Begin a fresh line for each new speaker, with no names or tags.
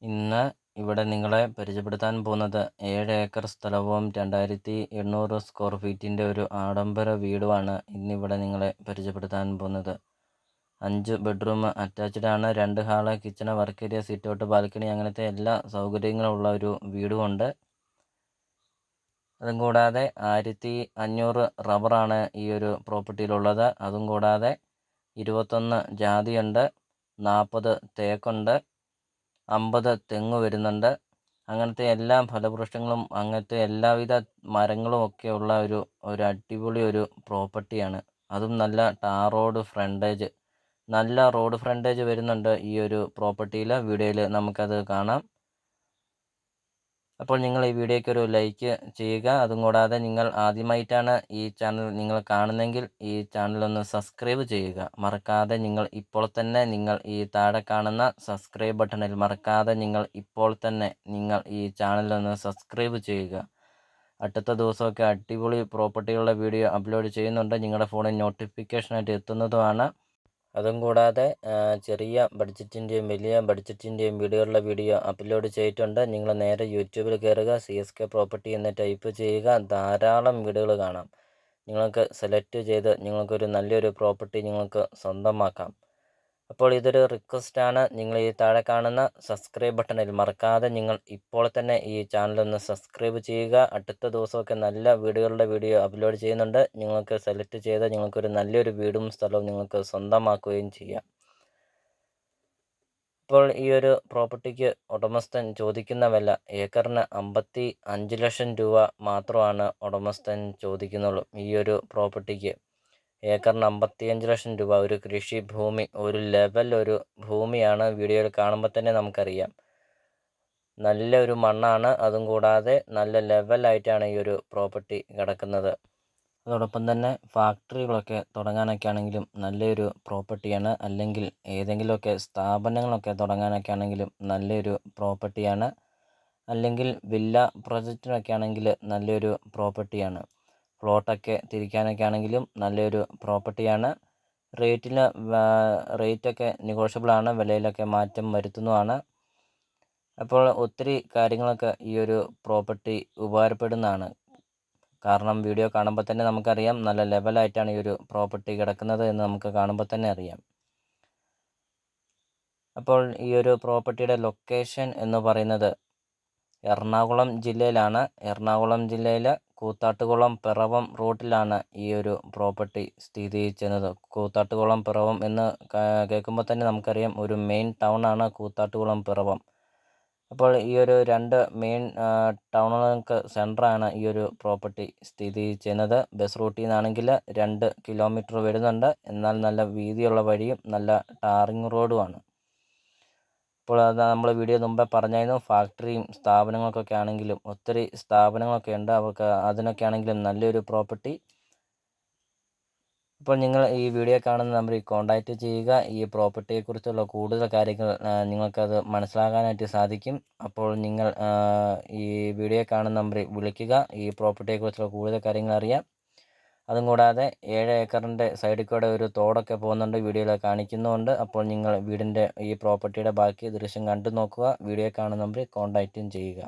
ഇന്ന് ഇവിടെ നിങ്ങളെ പരിചയപ്പെടുത്താൻ പോകുന്നത് 7 ഏക്കർ സ്ഥലവും 2800 സ്ക്വയർ ഫീറ്റിൻ്റെ ഒരു ആഡംബര വീടുമാണ് ഇന്നിവിടെ നിങ്ങളെ പരിചയപ്പെടുത്താൻ പോകുന്നത്. 5 ബെഡ്റൂം അറ്റാച്ച്ഡ് ആണ്. 2 hall, kitchen, work area, sit out, balcony അങ്ങനത്തെ എല്ലാ സൗകര്യങ്ങളുള്ള ഒരു വീടുമുണ്ട്. അതും കൂടാതെ 1500 റബ്ബറാണ് ഈ ഒരു പ്രോപ്പർട്ടിയിലുള്ളത്. അതും കൂടാതെ 21 ജാതിയുണ്ട്, 40 തേക്കുണ്ട്, 50 തെങ്ങ് വരുന്നുണ്ട്. അങ്ങനത്തെ എല്ലാ ഫലവൃക്ഷങ്ങളും അങ്ങനത്തെ എല്ലാവിധ മരങ്ങളും ഒക്കെ ഉള്ള ഒരു അടിപൊളി ഒരു പ്രോപ്പർട്ടിയാണ്. അതും നല്ല ടാർ റോഡ് ഫ്രണ്ടേജ്, നല്ല റോഡ് ഫ്രണ്ടേജ് വരുന്നുണ്ട് ഈ ഒരു പ്രോപ്പർട്ടിയിൽ. വീഡിയോയിൽ നമുക്കത് കാണാം. അപ്പോൾ നിങ്ങൾ ഈ വീഡിയോയ്ക്ക് ഒരു ലൈക്ക് ചെയ്യുക. അതും കൂടാതെ നിങ്ങൾ ആദ്യമായിട്ടാണ് ഈ ചാനൽ നിങ്ങൾ കാണുന്നതെങ്കിൽ ഈ ചാനലൊന്ന് സബ്സ്ക്രൈബ് ചെയ്യുക. മറക്കാതെ നിങ്ങൾ ഇപ്പോൾ തന്നെ ഈ താഴെ കാണുന്ന സബ്സ്ക്രൈബ് ബട്ടണിൽ മറക്കാതെ ഇപ്പോൾ തന്നെ ഈ ചാനലൊന്ന് സബ്സ്ക്രൈബ് ചെയ്യുക. അടുത്ത ദിവസമൊക്കെ അടിപൊളി പ്രോപ്പർട്ടികളുടെ വീഡിയോ അപ്ലോഡ് ചെയ്യുന്നുണ്ട്. നിങ്ങളുടെ ഫോണിൽ നോട്ടിഫിക്കേഷനായിട്ട് എത്തുന്നതുമാണ്. അതും കൂടാതെ ചെറിയ ബഡ്ജറ്റിൻ്റെയും വലിയ ബഡ്ജറ്റിൻ്റെയും വീടുകളുടെ വീഡിയോ അപ്ലോഡ് ചെയ്തിട്ടുണ്ട്. നിങ്ങൾ നേരെ യൂട്യൂബിൽ കയറുക, CSK പ്രോപ്പർട്ടി എന്ന് ടൈപ്പ് ചെയ്യുക. ധാരാളം വീടുകൾ കാണാം. നിങ്ങൾക്ക് സെലക്ട് ചെയ്ത് നിങ്ങൾക്കൊരു നല്ലൊരു പ്രോപ്പർട്ടി നിങ്ങൾക്ക് സ്വന്തമാക്കാം. അപ്പോൾ ഇതൊരു റിക്വസ്റ്റാണ്. നിങ്ങൾ ഈ താഴെ കാണുന്ന സബ്സ്ക്രൈബ് ബട്ടണിൽ മറക്കാതെ ഇപ്പോൾ തന്നെ ഈ ചാനലൊന്ന് സബ്സ്ക്രൈബ് ചെയ്യുക. അടുത്ത ദിവസമൊക്കെ നല്ല വീടുകളുടെ വീഡിയോ അപ്ലോഡ് ചെയ്യുന്നുണ്ട്. നിങ്ങൾക്ക് സെലക്ട് ചെയ്ത് നിങ്ങൾക്കൊരു നല്ലൊരു വീടും സ്ഥലവും നിങ്ങൾക്ക് സ്വന്തമാക്കുകയും ചെയ്യാം. ഇപ്പോൾ ഈ ഒരു പ്രോപ്പർട്ടിക്ക് ഉടമസ്ഥൻ ചോദിക്കുന്ന വില ഏക്കറിന് 55 ലക്ഷം രൂപ മാത്രമാണ് ഉടമസ്ഥൻ ചോദിക്കുന്നുള്ളൂ. ഈ ഒരു പ്രോപ്പർട്ടിക്ക് ഏക്കറിന് 55 ലക്ഷം രൂപ. ഒരു കൃഷി ഭൂമി, ഒരു ലെവൽ ഒരു ഭൂമിയാണ്. വീഡിയോയിൽ കാണുമ്പോൾ തന്നെ നമുക്കറിയാം. നല്ലൊരു മണ്ണാണ്. അതും കൂടാതെ നല്ല ലെവലായിട്ടാണ് ഈ ഒരു പ്രോപ്പർട്ടി കിടക്കുന്നത്. അതോടൊപ്പം തന്നെ ഫാക്ടറികളൊക്കെ തുടങ്ങാനൊക്കെ ആണെങ്കിലും നല്ലൊരു പ്രോപ്പർട്ടിയാണ്. അല്ലെങ്കിൽ ഏതെങ്കിലുമൊക്കെ സ്ഥാപനങ്ങളൊക്കെ തുടങ്ങാനൊക്കെ ആണെങ്കിലും നല്ലൊരു പ്രോപ്പർട്ടിയാണ്. അല്ലെങ്കിൽ വില്ല പ്രൊജക്റ്റിനൊക്കെ ആണെങ്കിൽ നല്ലൊരു പ്രോപ്പർട്ടിയാണ്. പ്ലോട്ടൊക്കെ തിരിക്കാനൊക്കെ ആണെങ്കിലും നല്ലൊരു പ്രോപ്പർട്ടിയാണ്. റേറ്റൊക്കെ നെഗോഷ്യബിളാണ്. വിലയിലൊക്കെ മാറ്റം വരുത്തുന്നതാണ്. അപ്പോൾ ഒത്തിരി കാര്യങ്ങളൊക്കെ ഈ ഒരു പ്രോപ്പർട്ടി ഉപകാരപ്പെടുന്നതാണ്. കാരണം വീഡിയോ കാണുമ്പോൾ തന്നെ നമുക്കറിയാം നല്ല ലെവലായിട്ടാണ് ഈ ഒരു പ്രോപ്പർട്ടി കിടക്കുന്നത് എന്ന് നമുക്ക് കാണുമ്പോൾ തന്നെ അറിയാം. അപ്പോൾ ഈ ഒരു പ്രോപ്പർട്ടിയുടെ ലൊക്കേഷൻ എന്ന് പറയുന്നത് എറണാകുളം ജില്ലയിലാണ്. എറണാകുളം ജില്ലയിലെ കൂത്താട്ടുകുളം പിറവം റൂട്ടിലാണ് ഈ ഒരു പ്രോപ്പർട്ടി സ്ഥിതി ചെയ്യുന്നത്. കൂത്താട്ടുകുളം പിറവം എന്ന് കേൾക്കുമ്പോൾ തന്നെ നമുക്കറിയാം ഒരു മെയിൻ ടൗൺ ആണ് കൂത്താട്ടുകുളം പിറവം. അപ്പോൾ ഈ ഒരു 2 മെയിൻ ടൗണുകൾക്ക് സെൻറ്ററാണ് ഈ ഒരു പ്രോപ്പർട്ടി സ്ഥിതി ചെയ്യുന്നത്. ബസ് റൂട്ടിൽ നിന്നാണെങ്കിൽ 2 കിലോമീറ്റർ വരുന്നുണ്ട്. എന്നാൽ നല്ല വീതിയുള്ള വഴിയും നല്ല ടാറിങ് റോഡുമാണ്. അപ്പോൾ അത് നമ്മൾ വീഡിയോ മുമ്പേ പറഞ്ഞായിരുന്നു. ഫാക്ടറിയും സ്ഥാപനങ്ങൾക്കൊക്കെ ആണെങ്കിലും ഒത്തിരി സ്ഥാപനങ്ങളൊക്കെ ഉണ്ട്. അതിനൊക്കെ ആണെങ്കിലും നല്ലൊരു പ്രോപ്പർട്ടി. അപ്പോൾ നിങ്ങൾ ഈ വീഡിയോ കാണുന്ന നമ്പറിൽ കോൺടാക്റ്റ് ചെയ്യുക. ഈ പ്രോപ്പർട്ടിയെക്കുറിച്ചുള്ള കൂടുതൽ കാര്യങ്ങൾ നിങ്ങൾക്കത് മനസ്സിലാക്കാനായിട്ട് സാധിക്കും. അപ്പോൾ നിങ്ങൾ ഈ വീഡിയോ കാണുന്ന നമ്പറിൽ വിളിക്കുക. ഈ പ്രോപ്പർട്ടിയെക്കുറിച്ചുള്ള കൂടുതൽ കാര്യങ്ങൾ അറിയാം. അതും കൂടാതെ 7 ഏക്കറിൻ്റെ സൈഡിൽ കൂടെ ഒരു തോടൊക്കെ പോകുന്നുണ്ട്, വീഡിയോയിൽ കാണിക്കുന്നുമുണ്ട്. അപ്പോൾ നിങ്ങൾ വീടിൻ്റെ ഈ പ്രോപ്പർട്ടിയുടെ ബാക്കി ദൃശ്യം കണ്ടു നോക്കുക. വീഡിയോ കാണുന്ന നമ്പറിൽ കോൺടാക്റ്റും ചെയ്യുക.